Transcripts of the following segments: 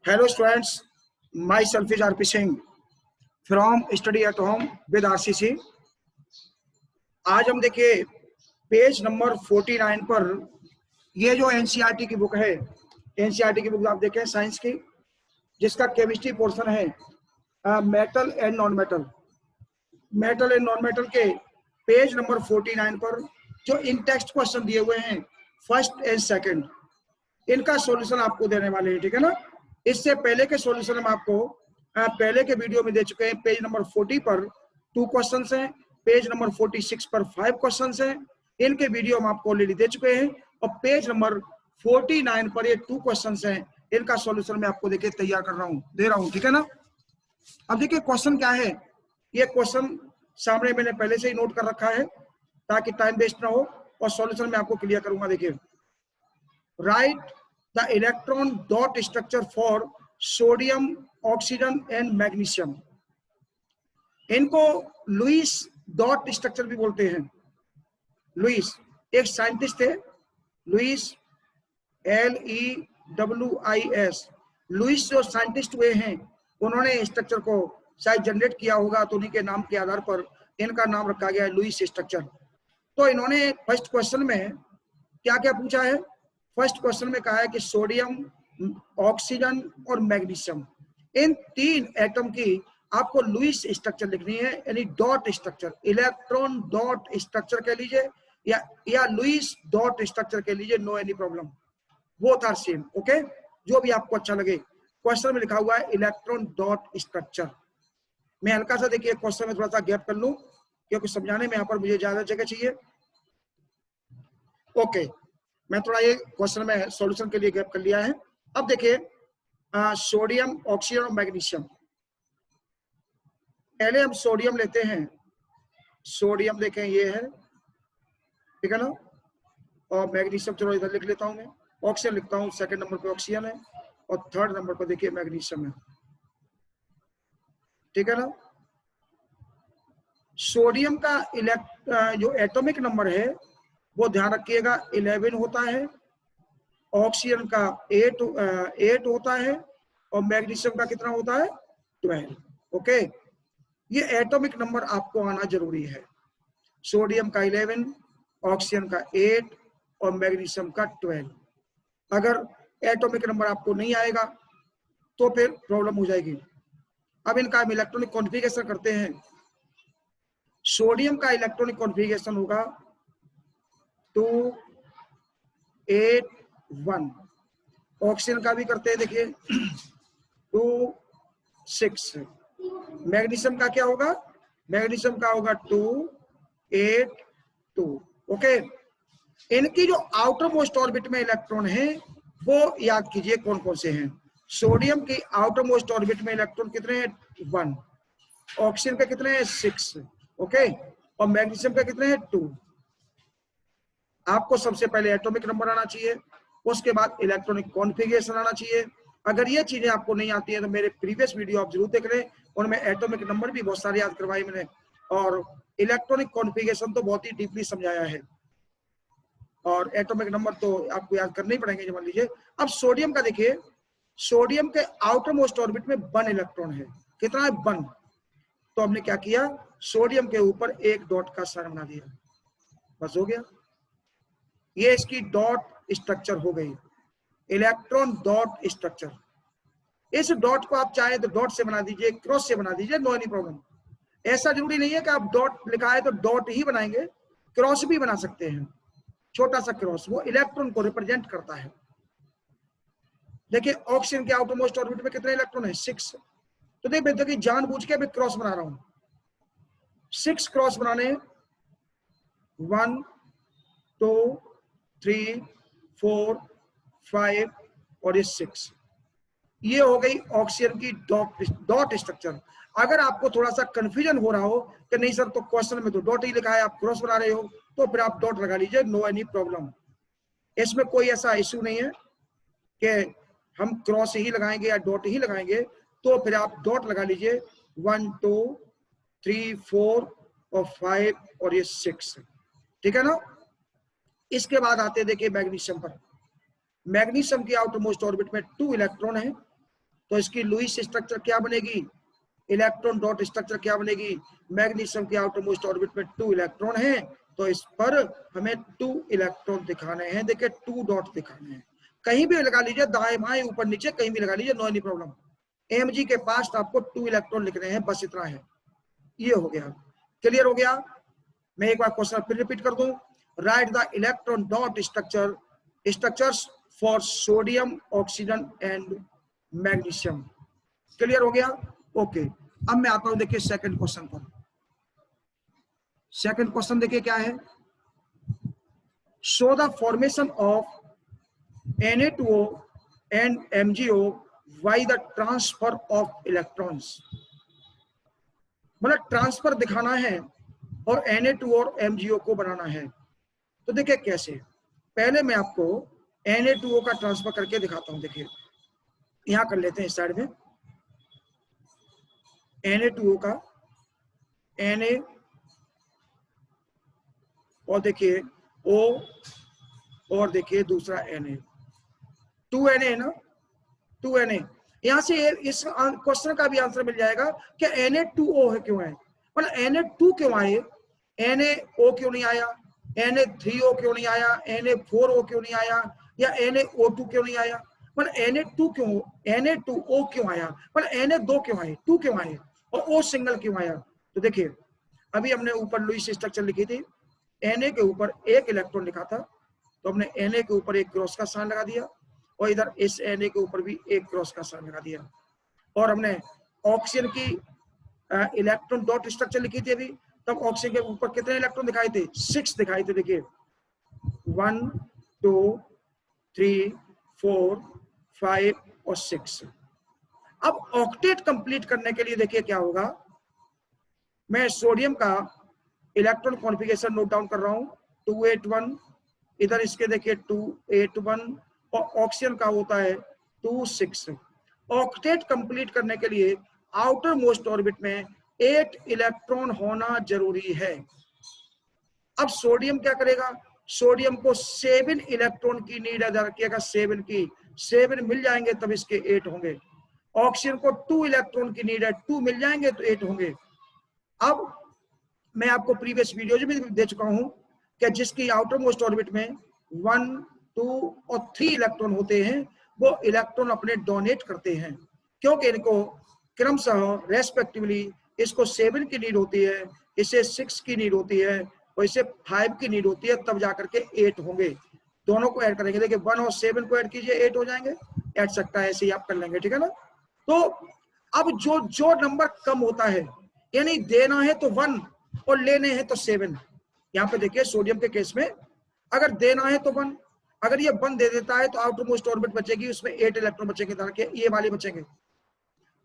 Hello students, myself is RP Singh from Study at Home with RCC। आज हम देखिए page number 49 पर ये जो एनसीईआरटी की बुक है, एनसीईआरटी की बुक आप देखें साइंस की, जिसका केमिस्ट्री पोर्शन है metal and non metal. Metal and non metal के पेज नंबर 49 पर जो इन टेक्स्ट क्वेश्चन दिए हुए हैं फर्स्ट एंड सेकंड, इनका सॉल्यूशन आपको देने वाले हैं, ठीक है ना। इससे पहले के सॉल्यूशन हम आपको पहले के वीडियो में दे चुके हैं। पेज नंबर 40 पर 2 क्वेश्चंस हैं, पेज नंबर 46 पर 5 क्वेश्चंस हैं। इनके वीडियो हम आपको ऑलरेडी दे चुके हैं और पेज नंबर 49 पर ये 2 क्वेश्चंस हैं, इनका सॉल्यूशन मैं आपको देखिए तैयार कर रहा हूं, दे रहा हूं, ठीक है ना। अब देखिए क्वेश्चन क्या है, ये क्वेश्चन सामने मैंने पहले से ही नोट कर रखा है ताकि टाइम वेस्ट ना हो और सॉल्यूशन मैं आपको क्लियर करूंगा। देखिए, right the electron dot structure for sodium, oxygen and magnesium. इनको लुईस डॉट स्ट्रक्चर भी बोलते हैं। लुईस एक साइंटिस्ट थे, लुईस LEWIS। लुईस जो साइंटिस्ट हुए हैं उन्होंने स्ट्रक्चर को शायद जनरेट किया होगा, तो उन्हीं के नाम के आधार पर इनका नाम रखा गया है लुईस स्ट्रक्चर। तो इन्होंने फर्स्ट क्वेश्चन में क्या क्या पूछा है, फर्स्ट क्वेश्चन में कहा है कि सोडियम, ऑक्सीजन और मैग्नीशियम, इन 3 एटम की आपको लुईस स्ट्रक्चर लिखनी है, यानी dot structure, electron dot structure कह लीजिए या लुईस डॉट स्ट्रक्चर कह लीजिए, no any problem, both are same, okay, जो भी आपको अच्छा लगे। क्वेश्चन में लिखा हुआ है इलेक्ट्रॉन डॉट स्ट्रक्चर। मैं हल्का सा देखिए क्वेश्चन में थोड़ा सा गैप कर लूं क्योंकि समझाने में यहाँ पर मुझे ज्यादा जगह चाहिए। ओके, मैं थोड़ा ये क्वेश्चन में सॉल्यूशन के लिए गैप कर लिया है। अब देखिए सोडियम, ऑक्सीजन और मैग्नीशियम। पहले हम सोडियम लेते हैं, सोडियम देखें ये है, ठीक है ना, और मैग्नीशियम चलो इधर लिख लेता हूं मैं, ऑक्सीजन लिखता हूं, सेकंड नंबर पे ऑक्सीजन है और थर्ड नंबर पर देखिए मैग्नीशियम है, ठीक है ना। सोडियम का जो एटॉमिक नंबर है वो ध्यान रखिएगा 11 होता है, ऑक्सीजन का 8 होता है और मैग्नीशियम का कितना होता है 12, ओके। ये एटॉमिक नंबर आपको आना जरूरी है, सोडियम का 11, ऑक्सीजन का 8 और मैग्नीशियम का 12। अगर एटॉमिक नंबर आपको नहीं आएगा तो फिर प्रॉब्लम हो जाएगी। अब इनका हम इलेक्ट्रॉनिक कॉन्फ़िगरेशन करते हैं। सोडियम का इलेक्ट्रॉनिक कॉन्फ़िगरेशन होगा 2 8 1। ऑक्सीजन का भी करते हैं, देखिए 2 6। मैग्नीशियम का क्या होगा, मैग्नीशियम का होगा 2 8 2, ओके। इनकी जो आउटर मोस्ट ऑर्बिट में इलेक्ट्रॉन है वो याद कीजिए कौन कौन से हैं। सोडियम की आउटर मोस्ट ऑर्बिट में इलेक्ट्रॉन कितने हैं 1, ऑक्सीजन के कितने हैं 6, ओके, और मैग्नीशियम के कितने हैं 2। आपको सबसे पहले एटॉमिक नंबर आना चाहिए, उसके बाद इलेक्ट्रॉनिक कॉन्फ़िगरेशन आना चाहिए। अगर ये चीजें आपको नहीं आती है तो मेरे प्रीवियस वीडियो आप जरूर देख लें, उनमें एटॉमिक नंबर भी बहुत सारे याद करवाए मैंने और इलेक्ट्रॉनिक कॉन्फ़िगरेशन तो बहुत ही डीपली समझाया है, और एटॉमिक नंबर तो आपको याद करने ही पड़ेंगे। मान लीजिए अब सोडियम का देखिए, सोडियम के आउटर मोस्ट ऑर्बिट में 1 इलेक्ट्रॉन है, कितना है 1। तो हमने क्या किया, सोडियम के ऊपर एक डॉट का साइन बना दिया, बस हो गया। ये इसकी डॉट स्ट्रक्चर हो गई, इलेक्ट्रॉन डॉट स्ट्रक्चर। इस डॉट को आप चाहे तो डॉट से बना दीजिए, क्रॉस से बना दीजिए, नो एनी प्रॉब्लम। ऐसा जरूरी नहीं है कि आप डॉट लिखा है तो डॉट ही बनाएंगे, क्रॉस भी बना सकते हैं, छोटा सा क्रॉस, वो इलेक्ट्रॉन को रिप्रेजेंट करता है। देखिए ऑक्सीजन के आउटर मोस्ट ऑर्बिट में कितने इलेक्ट्रॉन है 6। तो देखिए जानबूझ के अभी क्रॉस बना रहा हूं, 6 क्रॉस बनाने, 1 2 3 4 5 और ये 6। ये हो गई ऑक्सीजन की डॉट स्ट्रक्चर। अगर आपको थोड़ा सा कंफ्यूजन हो रहा हो कि नहीं सर तो क्वेश्चन में तो डॉट ही लिखा है, आप क्रॉस बना रहे हो, तो फिर आप डॉट लगा लीजिए, नो एनी प्रॉब्लम। इसमें कोई ऐसा इश्यू नहीं है कि हम क्रॉस ही लगाएंगे या डॉट ही लगाएंगे, तो फिर आप डॉट लगा लीजिए 1 2 3 4 और 5 और ये 6, ठीक है ना। इसके बाद आते देखिए मैग्नीशियम पर। मैग्नीशियम की आउटर मोस्ट ऑर्बिट में 2 इलेक्ट्रॉन है, तो इसकी लुईस स्ट्रक्चर क्या बनेगी, इलेक्ट्रॉन डॉट स्ट्रक्चर क्या बनेगी, मैग्नीशियम के आउटर मोस्ट ऑर्बिट में 2 इलेक्ट्रॉन है, तो इस पर हमें 2 इलेक्ट्रॉन दिखाने हैं। देखिए 2 डॉट दिखाने हैं, कहीं भी लगा लीजिए, दाएं बाएं ऊपर नीचे कहीं भी लगा लीजिए, नो एनी प्रॉब्लम। एमजी के पास आपको 2 इलेक्ट्रॉन लिखने हैं, बस इतना है। ये हो गया, क्लियर हो गया। मैं एक बार क्वेश्चन फिर रिपीट कर दूं, right the electron dot structures for sodium, oxygen and magnesium. Clear हो गया, ओके। अब मैं आता हूं, देखिए सेकंड क्वेश्चन पर। सेकंड क्वेश्चन देखिए क्या है, show the formation of Na2O and MgO by the transfer of electrons। मतलब ट्रांसफर दिखाना है और Na2O और MgO को बनाना है। तो देखिए कैसे, पहले मैं आपको Na2O का ट्रांसफर करके दिखाता हूं। देखिए यहां कर लेते हैं इस साइड में, Na2O का Na और देखिए O और देखिए दूसरा Na, 2Na है ना, 2Na। यहां से इस क्वेश्चन का भी आंसर मिल जाएगा कि Na2O है क्यों है, मतलब Na2 क्यों आए, NaO क्यों नहीं आया, Na3O क्यों नहीं आया, Na4O क्यों नहीं आया, या NaO2 क्यों नहीं आया, मतलब Na2 क्यों, Na2O क्यों आया, मतलब Na2 क्यों आए, 2 क्यों आए और O सिंगल क्यों आया। तो देखिए अभी हमने ऊपर लुईस स्ट्रक्चर लिखी थी, Na के ऊपर एक इलेक्ट्रॉन लिखा था, तो हमने Na के ऊपर एक क्रॉस का साइन लगा दिया और इधर इस Na के ऊपर भी एक क्रॉस का साइन लगा दिया। और हमने ऑक्सीजन की इलेक्ट्रॉन डॉट स्ट्रक्चर लिखी थी अभी, तब ऑक्सीजन के ऊपर कितने इलेक्ट्रॉन दिखाए थे, 6 दिखाए थे। देखिए 1 2 3 4 5 और 6। अब ऑक्टेट कंप्लीट करने के लिए देखिए क्या होगा, मैं सोडियम का इलेक्ट्रॉन कॉन्फ़िगरेशन नोट डाउन कर रहा हूं, 281, इधर इसके देखिए 281, और ऑक्सीजन का होता है 26। ऑक्टेट कंप्लीट करने के लिए आउटर मोस्ट ऑर्बिट में 8 इलेक्ट्रॉन होना जरूरी है। अब सोडियम क्या करेगा, सोडियम को 7 इलेक्ट्रॉन की नीड अदा रखिएगा, 7 की, 7 मिल जाएंगे तब इसके 8 होंगे। ऑक्सीजन को 2 इलेक्ट्रॉन की नीड है, 2 मिल जाएंगे तो 8 होंगे। अब मैं आपको प्रीवियस वीडियो में दे चुका हूं कि जिसकी आउटर मोस्ट ऑर्बिट में 1 2 और 3 इलेक्ट्रॉन होते हैं, वो इलेक्ट्रॉन अपने डोनेट करते हैं, क्योंकि इनको क्रमशः रेस्पेक्टिवली इसको 7 की नीड होती है, इसे 6 की नीड होती है और इसे 5 की नीड होती है, तब जाकर के 8 होंगे। दोनों को ऐड करेंगे, देखिए 1 और 7 को ऐड कीजिए 8 हो जाएंगे, ऐड सकता है, ऐसे ही आप कर लेंगे, ठीक है ना। तो अब जो नंबर कम होता है, यानी देना है तो 1 और लेने हैं तो 7। यहाँ पे देखिए सोडियम के केस में अगर देना है तो 1, अगर ये 1 दे देता है तो आउटर मोस्ट ऑर्बिट बचेगी, उसमें 8 इलेक्ट्रॉन बचेंगे, तरह के ये वाले बचेंगे।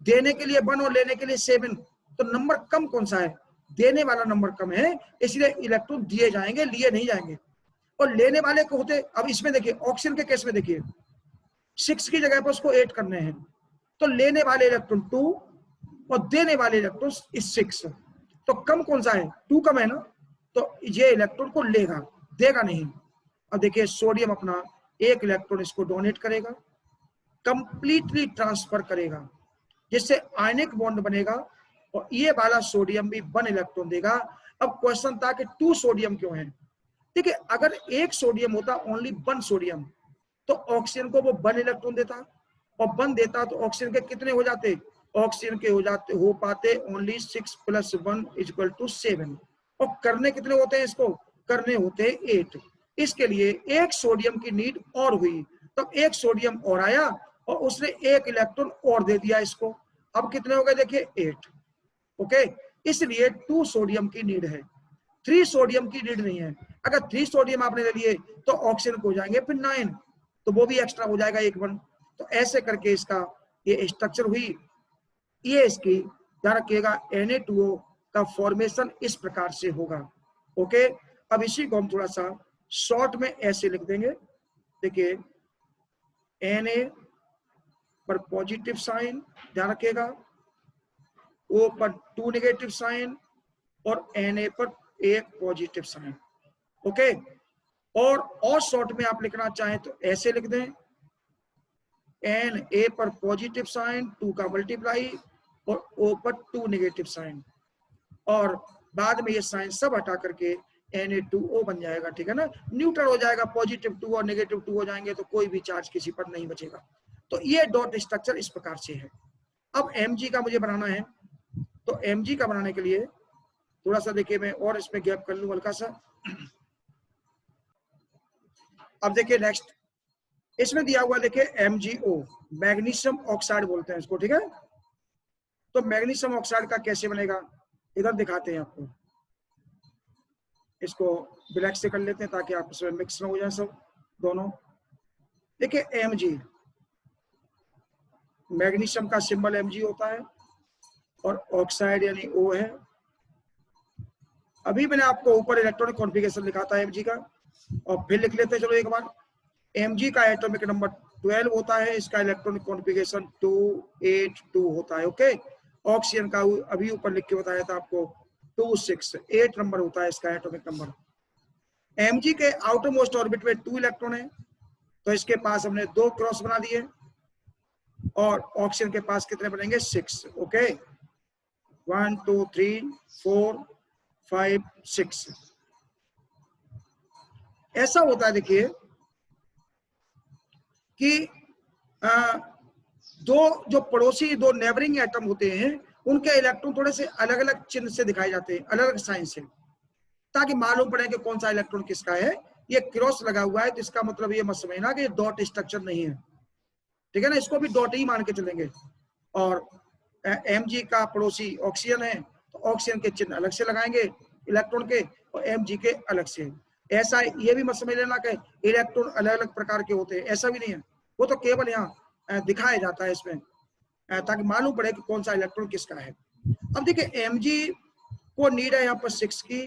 देने के लिए 1 और लेने के लिए 7, तो नंबर कम कौन सा है, देने वाला नंबर कम है, इसलिए इलेक्ट्रॉन दिए जाएंगे, लिए नहीं जाएंगे। और लेने वाले को होते, अब इसमें देखिए ऑक्सीजन के केस में देखिए 6 की जगह पर उसको 8 करने हैं, तो लेने वाले इलेक्ट्रॉन 2 और देने वाले इलेक्ट्रॉन 6, तो कम कौन सा है, 2 कम है ना, तो ये इलेक्ट्रॉन को लेगा, देगा नहीं। अब देखिए सोडियम अपना एक इलेक्ट्रॉन इसको डोनेट करेगा, कंप्लीटली ट्रांसफर करेगा, जिससे आयनिक बॉन्ड बनेगा और ये वाला सोडियम भी 1 इलेक्ट्रॉन देगा। अब क्वेश्चन था कि 2 सोडियम क्यों है। देखिए अगर एक सोडियम होता, ओनली 1 सोडियम, तो ऑक्सीजन को वो 1 इलेक्ट्रॉन देता, और 1 देता तो ऑक्सीजन के कितने हो जाते, ऑक्सीजन के हो पाते ओनली 6 + 1 = 7, और करने कितने होते हैं, इसको करने होते हैं 8। इसके लिए एक सोडियम की नीड और हुई, तब एक सोडियम और आया और उसने एक इलेक्ट्रॉन और दे दिया इसको, अब कितने हो गए देखिए 8। ओके, इसलिए 2 सोडियम की नीड है, 3 सोडियम की नीड नहीं है। अगर 3 सोडियम आपने ले लिए तो ऑक्सीजन को हो जाएंगे फिर 9, तो वो भी एक्स्ट्रा हो जाएगा 1 1। तो ऐसे करके इसका ये स्ट्रक्चर हुई। ये इसकी ध्यान रखिएगा, Na2O का फॉर्मेशन इस प्रकार से होगा। ओके, अब इसी को हम थोड़ा सा शॉर्ट में ऐसे लिख देंगे। देखिए Na पर पॉजिटिव साइन, ध्यान रखिएगा, O पर 2 नेगेटिव साइन और Na पर 1 पॉजिटिव साइन। ओके, और शॉर्ट में आप लिखना चाहें तो ऐसे लिख दें, Na पर पॉजिटिव साइन, 2 का मल्टीप्लाई और O पर 2 नेगेटिव साइन, और बाद में ये साइन सब हटा करके Na2O बन जाएगा, ठीक है ना, न्यूट्रल हो जाएगा, पॉजिटिव 2 और नेगेटिव 2 हो जाएंगे तो कोई भी चार्ज किसी पर नहीं बचेगा। तो ये डॉट स्ट्रक्चर इस प्रकार से है। अब Mg का मुझे बनाना है, तो Mg का बनाने के लिए थोड़ा सा देखिए मैं और इसमें गैप कर लूं हल्का सा। अब देखिए नेक्स्ट इसमें दिया हुआ देखिए MgO, मैग्नीशियम ऑक्साइड बोलते हैं इसको, ठीक है। तो मैग्नीशियम ऑक्साइड का कैसे बनेगा इधर दिखाते हैं आपको, इसको ब्लैक से कर लेते हैं ताकि आप इसमें मिक्स ना हो जाए सब दोनों। देखिए Mg, मैग्नीशियम का सिंबल Mg होता है और ऑक्साइड यानी O है। अभी मैंने आपको ऊपर इलेक्ट्रॉनिक कॉन्फ़िगरेशन लिखा था Mg का, और फिर लिख लेते हैं चलो एक बार। Mg का एटॉमिक नंबर 12 होता है, इसका इलेक्ट्रॉनिक कॉन्फ़िगरेशन 282 होता है, ओके। ऑक्सीजन का अभी ऊपर लिख के बताया था आपको 268 नंबर होता है इसका एटॉमिक नंबर। Mg के आउटर मोस्ट ऑर्बिट में 2 इलेक्ट्रॉन है, तो इसके पास हमने 2 क्रॉस बना दिए, और ऑक्सीजन के पास कितने बनेंगे 6, ओके। 1 2 3 4 5 6 ऐसा होता है। देखिए कि दो जो पड़ोसी दो नेबरिंग एटम होते हैं उनके इलेक्ट्रॉन थोड़े से अलग अलग चिन्ह से दिखाए जाते हैं, अलग अलग साइन से, ताकि मालूम पड़े कि कौन सा इलेक्ट्रॉन किसका है। ये क्रॉस लगा हुआ है तो इसका मतलब ये मत समझना कि डॉट स्ट्रक्चर नहीं है, ठीक है ना, इसको भी डॉट ही मान के चलेंगे। और Mg का पड़ोसी ऑक्सीजन है तो ऑक्सीजन के चिन्ह अलग से लगाएंगे इलेक्ट्रॉन के, और Mg के अलग से। ऐसा ये भी मत समझ लेना कि इलेक्ट्रॉन अलग अलग प्रकार के होते हैं, ऐसा भी नहीं है, वो तो केवल यहाँ दिखाया जाता है इसमें ताकि मालूम पड़े कि कौन सा इलेक्ट्रॉन किसका है। अब देखिए Mg को नीड है यहाँ पर 6 की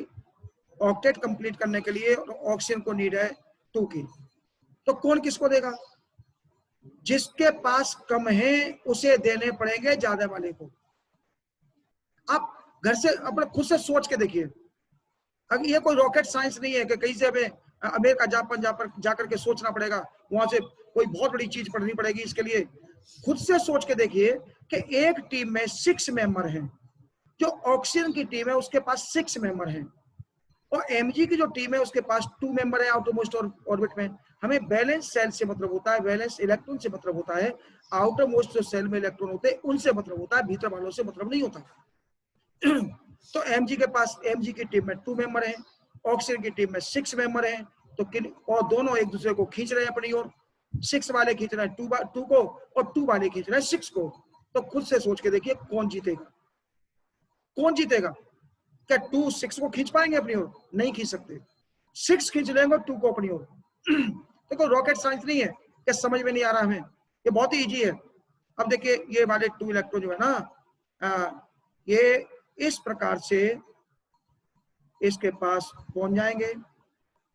ऑक्टेट कंप्लीट करने के लिए, और ऑक्सीजन को नीड है 2 की। तो कौन किसको देगा? जिसके पास कम है उसे देने पड़ेंगे ज्यादा वाले को। आप घर से अपने खुद से सोच के देखिए, अगर ये कोई रॉकेट साइंस नहीं है कि कहीं से हमें अमेरिका जापान जाकर के सोचना पड़ेगा, वहां से कोई बहुत बड़ी चीज पढ़नी पड़ेगी इसके लिए। खुद से सोच के देखिए कि एक टीम में 6 मेंबर हैं, जो ऑक्सीजन की टीम है उसके पास 6 मेंबर हैं, और Mg की जो टीम है उसके पास 2 मेंबर है आउटरमोस्ट ऑर्बिट में। हमें बैलेंस सेल से मतलब होता है, बैलेंस इलेक्ट्रॉन से मतलब होता है, आउटरमोस्ट जो सेल में इलेक्ट्रॉन होते हैं उनसे मतलब होता है, भीतर वालों से मतलब नहीं होता। तो Mg के पास Mg की टीम में 2 मेंबर हैं, ऑक्सीजन की टीम में 6 मेंबर हैं, तो किन और दोनों एक दूसरे को खींच रहे हैं अपनी ओर। 6 वाले खींच रहे हैं 2 को, और 2 वाले खींच रहे हैं 6 को। तो खुद से सोच के देखिए कौन जीतेगा, कौन जीतेगा? क्या 2 6 को खींच पाएंगे अपनी ओर? नहीं खींच सकते। 6 खींच लेंगे 2 को अपनी ओर। देखो रॉकेट साइंस नहीं है, क्या समझ में नहीं आ रहा हमें? ये बहुत ही इजी है। अब देखिए ये वाले 2 इलेक्ट्रॉन जो है ना, ये इस प्रकार से इसके पास पहुंच जाएंगे,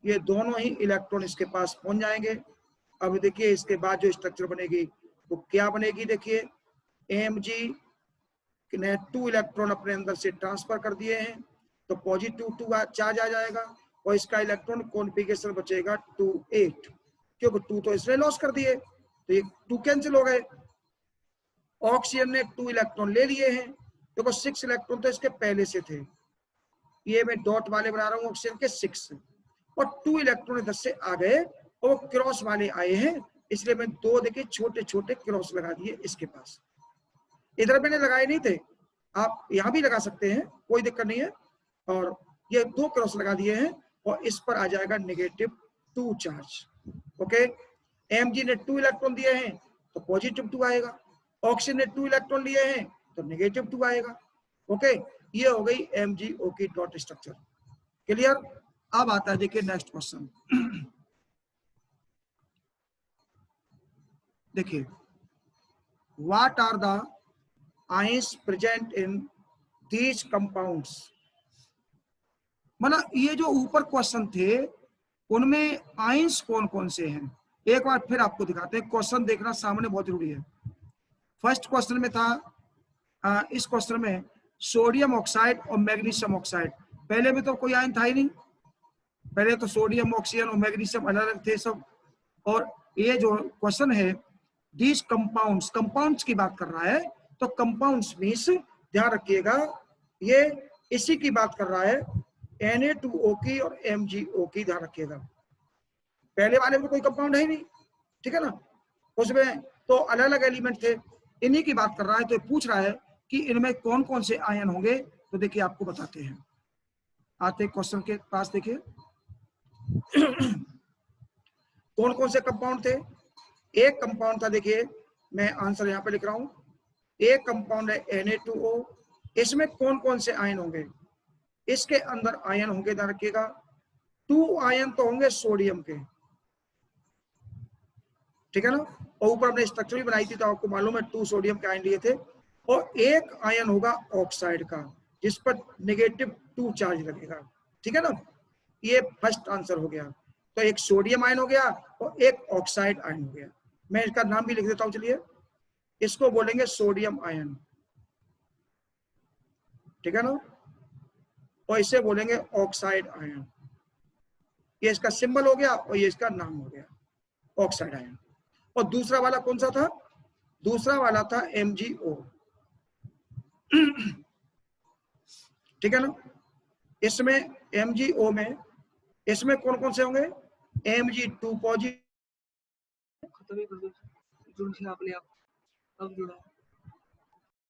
ये दोनों ही इलेक्ट्रॉन इसके पास पहुंच जाएंगे। अब देखिए इसके बाद जो स्ट्रक्चर बनेगी वो क्या बनेगी? देखिए Mg ने 2 इलेक्ट्रॉन अपने अंदर से ट्रांसफर कर दिए हैं, तो पॉजिटिव 2 चार्ज आ जाएगा, और इसका इलेक्ट्रॉन कॉन्फ़िगरेशन बचेगा 2 8, क्योंकि 2 तो इसने लॉस कर दिए, तो ये 2 कैंसिल हो गए। ऑक्सीजन ने 2 इलेक्ट्रॉन ले लिए हैं, देखो 6 इलेक्ट्रॉन तो इसके पहले से थे, ये मैं डॉट वाले बना रहा हूँ ऑक्सीजन के 6, और 2 इलेक्ट्रॉन इधर से आ गए और क्रॉस वाले आए हैं, इसलिए मैं 2 देखिए छोटे छोटे क्रॉस लगा दिए इसके पास। इधर मैंने लगाए नहीं थे, आप यहाँ भी लगा सकते हैं, कोई दिक्कत नहीं है। और ये 2 क्रॉस लगा दिए हैं, और इस पर आ जाएगा -2 चार्ज, ओके। Mg ने 2 इलेक्ट्रॉन दिए हैं तो +2 आएगा, ऑक्सीजन ने 2 इलेक्ट्रॉन लिए हैं तो -2 आएगा, ओके। ये हो गई MgO की डॉट स्ट्रक्चर, क्लियर। अब आता है देखिए नेक्स्ट क्वेश्चन। देखिए what are the ions present in these compounds. मतलब ये जो ऊपर क्वेश्चन थे उनमें आयंस कौन कौन से हैं, एक बार फिर आपको दिखाते हैं। क्वेश्चन देखना सामने बहुत जरूरी है। फर्स्ट क्वेश्चन में था, इस क्वेश्चन में सोडियम ऑक्साइड और मैग्नीशियम ऑक्साइड, पहले में तो कोई आयन था ही नहीं, पहले तो सोडियम ऑक्सीजन और मैग्नीशियम अलग अलग थे सब। और ये जो क्वेश्चन है दीज कंपाउंड्स, कंपाउंड्स की बात कर रहा है, तो कंपाउंड्स मीन्स ध्यान रखिएगा ये इसी की बात कर रहा है, Na2O की और MgO की, ध्यान रखिएगा। पहले वाले में कोई कंपाउंड है ही नहीं, ठीक है ना, उसमें तो अलग अलग एलिमेंट थे, इन्हीं की बात कर रहा है। तो पूछ रहा है कि इनमें कौन कौन से आयन होंगे, तो देखिए आपको बताते हैं, आते क्वेश्चन के पास। देखिए कौन कौन से कंपाउंड थे। एक कंपाउंड था, देखिए मैं आंसर यहाँ पे लिख रहा हूं, एक कंपाउंड है Na2O, इसमें कौन कौन से आयन होंगे, इसके अंदर आयन होंगे, ध्यान रखिएगा 2 आयन तो होंगे सोडियम के, ठीक है ना, और ऊपर हमने स्ट्रक्चर भी बनाई थी तो आपको मालूम है 2 सोडियम के आयन लिए थे, और एक आयन होगा ऑक्साइड का जिस पर -2 चार्ज लगेगा, ठीक है ना। ये फर्स्ट आंसर हो गया। तो एक सोडियम आयन हो गया और एक ऑक्साइड आयन हो गया। मैं इसका नाम भी लिख देता हूं, चलिए, इसको बोलेंगे सोडियम आयन, ठीक है ना, और इसे बोलेंगे ऑक्साइड आयन। ये इसका सिंबल हो गया और ये इसका नाम हो गया, ऑक्साइड आयन। और दूसरा वाला कौन सा था, दूसरा वाला था MgO, ठीक है ना। इसमें MgO में इसमें कौन कौन से होंगे, Mg2 पॉजिटिव, खत्म ही कर दो, जुड़ गया अपने आप, अब जुड़ा।